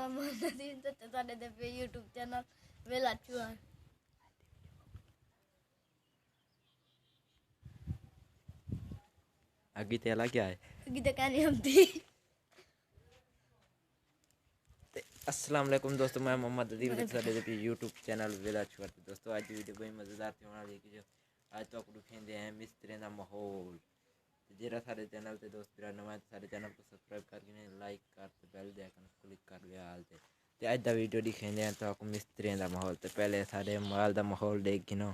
मैं नदीम तो साडे दे पे YouTube चैनल वेला चुआ आगे तेला क्या है गीता कहानी हम थी। अस्सलाम वालेकुम दोस्तों, मैं मोहम्मद अदील के साथ पे यूट्यूब चैनल वेला छुआ दोस्तों आज की वीडियो बहुत मज़ेदार थी होने वाली है। आज तो आपको दिखाएंगे हैं मिस्त्री का माहौल जरा सारे चैनल ते दोस्त मेरा नवा सारे चैनल को सब्सक्राइब करके लाइक कर ते बेल दे आइकन क्लिक कर लिया हाल ते आज दा वीडियो दिखाएंगे हैं तो आपको मिस्त्री का माहौल तो पहले सारे माल का माहौल देख गिनो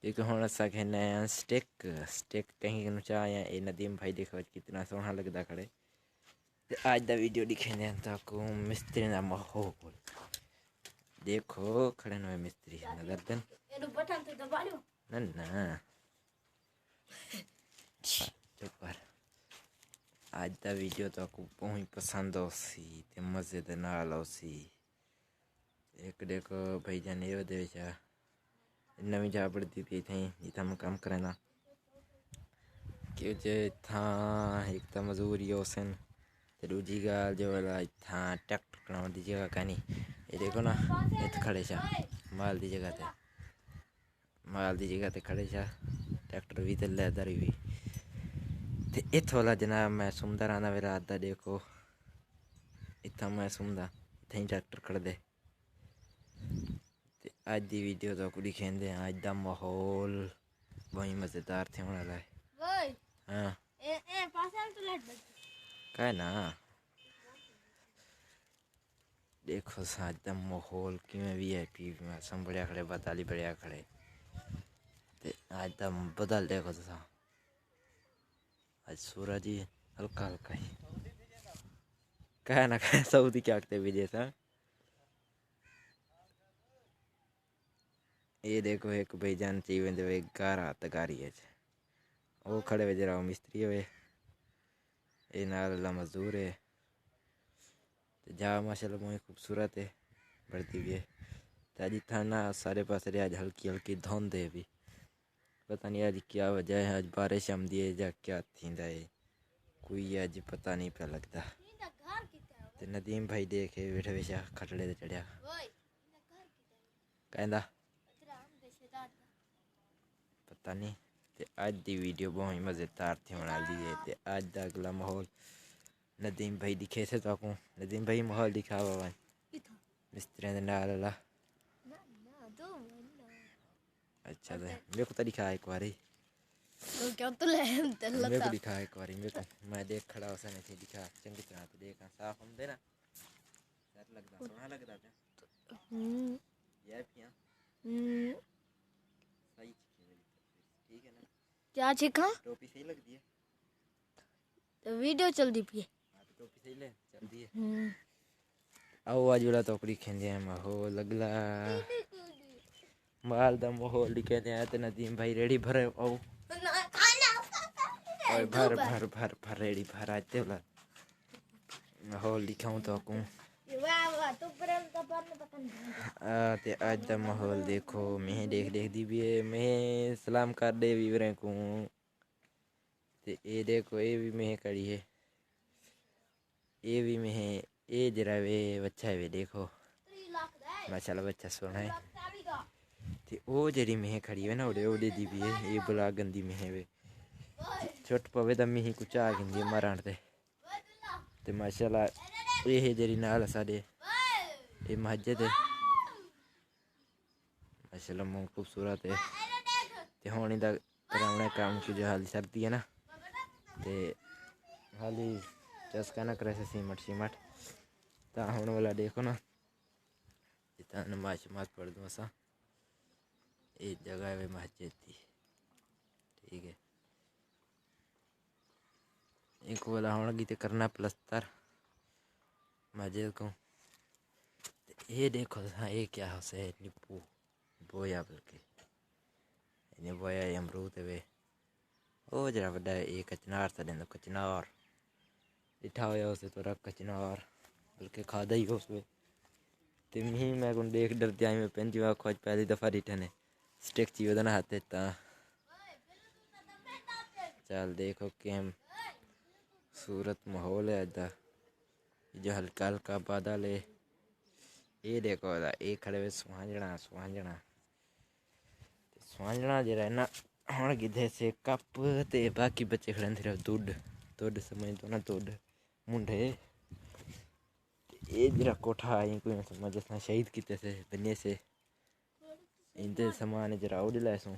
क्योंकि हम असा खेलने हैं स्टिक स्टिक कहीं चाह ये नदीम भाई देखो कितना सोहना लगता खड़े तो आज दा वीडियो दिखाने हैं तो आपको मिस्त्री का माहौल देखो खड़े नो मिस्त्री गर्दन ना ना चुप कर आज दा वीडियो तो आपको बहुत पसंद होसी ते मजे दे नाल होसी एक देखो भाई जान ये दे विचा नवी जा पड़ती थी थी जिथा मैं काम करना कि जे था एक तो मजदूरी होसन ते दूजी गाल जो वाला था ट्रैक्टर कनाउं दी जगह कानी ये देखो ना इत खड़े छा माल दी जगह ते खड़े छा ट्रैक्टर भी ते लैदर भी ते इत वाला जनाब मैं सुनता रहना मेरा आदा देखो इतना मैं सुनता इतना ही ट्रैक्टर खड़ दे ते आज दी वीडियो तो कुछ दिखेंदे आज दा माहौल बहुत मज़ेदार थे होने वाला है। हाँ क्या ना देखो आज दा माहौल किमें VIP में सब बढ़िया खड़े बताली बढ़िया खड़े ते आज दा बदल देखो तो आज सूरज ही हल्का हल्का ही क्या ना क्या सऊदी क्या आखते विजय सा ये देखो एक भाईजान चाहिए वे गारा तगारी है वो खड़े वे जरा मिस्त्री हुए ये नाल मजदूर है तो जा माशाल्लाह बहुत खूबसूरत है बढ़ती भी है तो आज थाना सारे पास आज हल्की हल्की धुंध है भी पता नहीं आज क्या वजह है आज बारिश आमदी है या क्या थी है कोई आज पता नहीं पे लगता तो नदीम भाई देखे बैठे बेचा खटड़े ते चढ़िया कहंदा पता नहीं ते आज दी वीडियो बहुत ही मज़ेदार थी होने वाली है ते आज दा अगला माहौल नदीम भाई दिखे थे तो आपको नदीम भाई माहौल दिखा हुआ मिस्त्रियों के नाल वाला अच्छा तो मेरे को तो दिखा एक बार तो क्या तो ले मेरे को दिखा एक बार मेरे को मैं देख खड़ा होसा नहीं थी दिखा चंगी तरह तो देखा साफ हम देना सर लगता सोना लगता था ये पिया सही ठीक है ना क्या छिका टोपी सही लगती है तो वीडियो चल दी पी हाँ तो टोपी सही ले चलती है आओ आज वाला टोकरी खेंदे हैं माहौल अगला माल दा माहौल दिखाते हैं तो नदीम भाई रेडी भरे आओ और भर भर भर भर रेडी भर आते वाला माहौल दिखाऊं तो आपको ते आज दा माहौल देखो मैं देख दी भी है मैं सलाम कर दे वीवरे को ते ये देखो ये भी मैं कड़ी है ये भी मैं ये जरा वे बच्चा है वे देखो माशाल्लाह बच्चा सोना है ते वो जड़ी मैं खड़ी है ना ओडे दी भी है ये बला गंदी मैं है वे छोट पवे दा मैं कुछ आ गंदी मारण ते माशाल्लाह ये जड़ी नाल साडे ये मस्जिद है माशाल्लाह बहुत खूबसूरत है ते होनी दा कराना काम की जो हाल सर्दी है ना ते हाली चस्का ना करे सीमट ता होने वाला देखो ना इतना नमाज पढ़ दूँ सा ये जगह है मस्जिद थी ठीक है एक वाला होना की करना प्लस्तर मस्जिद को ये देखो ये क्या हो से निप्पू बोया बल्कि इन्हें बोया अमरूद वे ओ जरा बड़ा ये कचनार सा देना कचनार लिठा हुआ उसे तो रख कचनार बल्कि खादा ही उसमें ते मैं कौन देख डरती आई मैं पेन जीवा खोज पहली दफ़ा रिटर्न स्टिक चाहिए था ना हाथ ता चल देखो कि हम सूरत माहौल है अदा जो हल्का हल्का बादल है। ये देखो ये खड़े हुए सुहांजना सुहांजना सुहांजना जरा है ना हम गिधे से कप ते बाकी बच्चे खड़े सिर्फ दुड दुड समझ दो ना दुड मुंडे। ये जरा कोठा आई कोई समझ ना शहीद किते से बने से इनते सामान जरा उड़ लाए सो।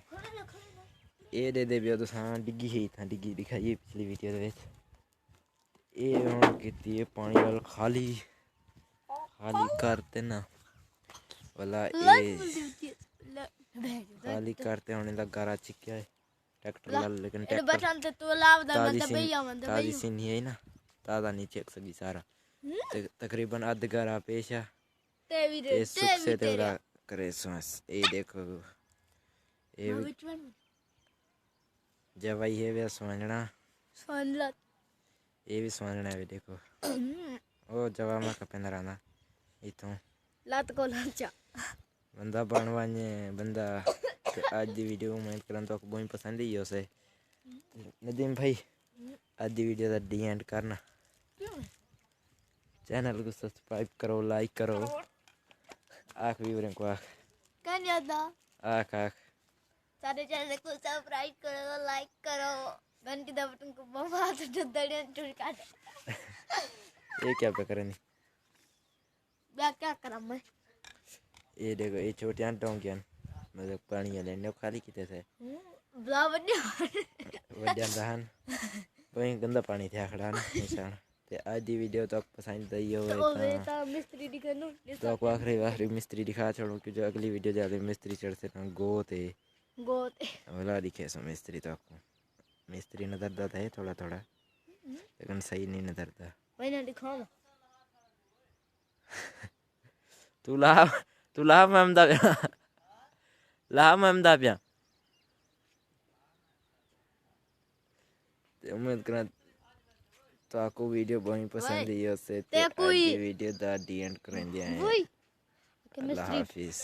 ये दे भी तो सा डिग्गी ही था डिग्गी दिखाई पिछली वीडियो दे ये हम किती है पानी वाल खाली खाली करते ना वाला ये खाली करते होने लगा गारा चिक्या है ट्रैक्टर ला लेकिन ट्रैक्टर ताजी सी नहीं है ना ताजा नहीं चेक सकी सारा तकरीबन आध गारा पेशा ते सुख से तेरा करे सांस। ये देखो ये जब आई है वे समझना ये भी समझना है देखो ओ जवाब में कपेंदा रहना इथों लात को लाचा बंदा बनवाने बंदा आज दी वीडियो में करन तो बहुत पसंद ही हो से नदीम भाई आज दी वीडियो दा डी एंड करना चैनल को सब्सक्राइब करो लाइक करो आख भी बरे को आख कर ज्यादा आख आख सारे चैनल को सब्सक्राइब करो लाइक करो घंटी दबा तुमको बहुत दड़ियां चुरी काट। ये क्या पे करनी क्या करा मैं ये देखो ये छोटियां टोंकियां मतलब पानी वाले ने खाली किते से वड्या दहन वही गंदा पानी थे खड़ा निशान ते आज दी वीडियो तो पसंद आई हो तो मिस्त्री दिखानो तो को आखिरी मिस्त्री दिखा छोड़ो कि जो अगली वीडियो जाले मिस्त्री चढ़ से ना गोते वाला दिखे सो मिस्त्री तो आपको मिस्त्री नजर दाता है थोड़ा थोड़ा लेकिन सही नहीं नजर दा वही ना दिखाओ तू ला ममदा ला ममदा प्या उम्मीद करा तो आपको वीडियो बहुत पसंद आई हो से ते वीडियो दा डी एंड कर दिया है। अल्लाह हाफिज।